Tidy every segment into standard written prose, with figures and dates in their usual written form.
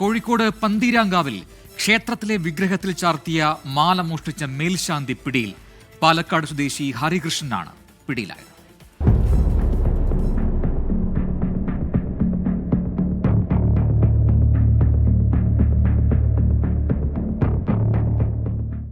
കോഴിക്കോട് പന്തീരാങ്കാവിൽ ക്ഷേത്രത്തിലെ വിഗ്രഹത്തിൽ ചാർത്തിയ മാല മോഷ്ടിച്ച മേൽശാന്തി പിടിയിൽ. പാലക്കാട് സ്വദേശി ഹരികൃഷ്ണനാണ് പിടിയിലായത്.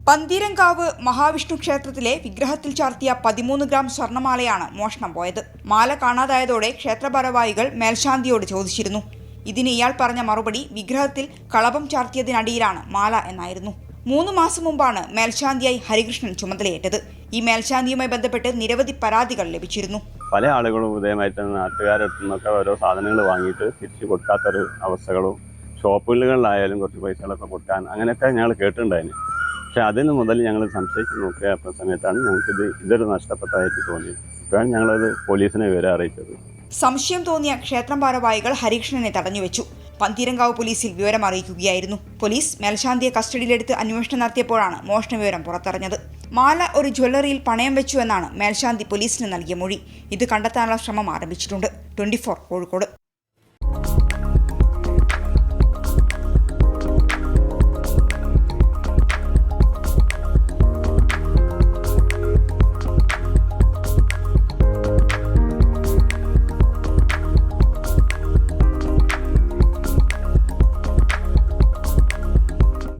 പന്തീരങ്കാവ് മഹാവിഷ്ണു ക്ഷേത്രത്തിലെ വിഗ്രഹത്തിൽ ചാർത്തിയ 13 ഗ്രാം സ്വർണമാലയാണ് മോഷണം പോയത്. മാല കാണാതായതോടെ ക്ഷേത്രഭാരവാഹികൾ മേൽശാന്തിയോട് ചോദിച്ചിരുന്നു. ഇതിന് ഇയാൾ പറഞ്ഞ മറുപടി വിഗ്രഹത്തിൽ കളഭം ചാർത്തിയതിനടിയിലാണ് മാല എന്നായിരുന്നു. 3 മാസം മുമ്പാണ് മേൽശാന്തിയായി ഹരികൃഷ്ണൻ ചുമതലയേറ്റത്. ഈ മേൽശാന്തിയുമായി ബന്ധപ്പെട്ട് നിരവധി പരാതികൾ ലഭിച്ചിരുന്നു. പല ആളുകളും ഉദയമായിട്ട് നാട്ടുകാരടുത്തു നിന്നൊക്കെ ഓരോ സാധനങ്ങൾ വാങ്ങിയിട്ട് തിരിച്ചു കൊടുക്കാത്തൊരു അവസ്ഥകളും ഷോപ്പുകളിലായാലും കുറച്ച് പൈസകളൊക്കെ കൊടുക്കാൻ അങ്ങനെയൊക്കെ ഞങ്ങൾ കേട്ടിട്ടുണ്ടായിരുന്നു. പക്ഷെ അതിന് മുതൽ ഞങ്ങൾ സംശയിച്ച് നോക്കിയ സമയത്താണ് ഞങ്ങൾക്കിത് ഇതൊരു നഷ്ടപ്പെട്ടതായിട്ട് തോന്നിയത്. ഇപ്പോഴാണ് ഞങ്ങളത് പോലീസിനെ വിവരം അറിയിച്ചത്. സംശയം തോന്നിയ ക്ഷേത്രം ഭാരവാഹികൾ ഹരികൃഷ്ണനെ തടഞ്ഞുവെച്ചു. പന്തീരങ്കാവ് പോലീസിൽ വിവരം അറിയിക്കുകയായിരുന്നു. പോലീസ് മേൽശാന്തിയെ കസ്റ്റഡിയിലെടുത്ത് അന്വേഷണം നടത്തിയപ്പോഴാണ് മോഷണ വിവരം പുറത്തറിഞ്ഞത്. മാല ഒരു ജ്വല്ലറിയിൽ പണയം വെച്ചു എന്നാണ് മേൽശാന്തി പോലീസിന് നൽകിയ മൊഴി. ഇത് കണ്ടെത്താനുള്ള ശ്രമം ആരംഭിച്ചിട്ടുണ്ട്. 24 കോഴിക്കോട്.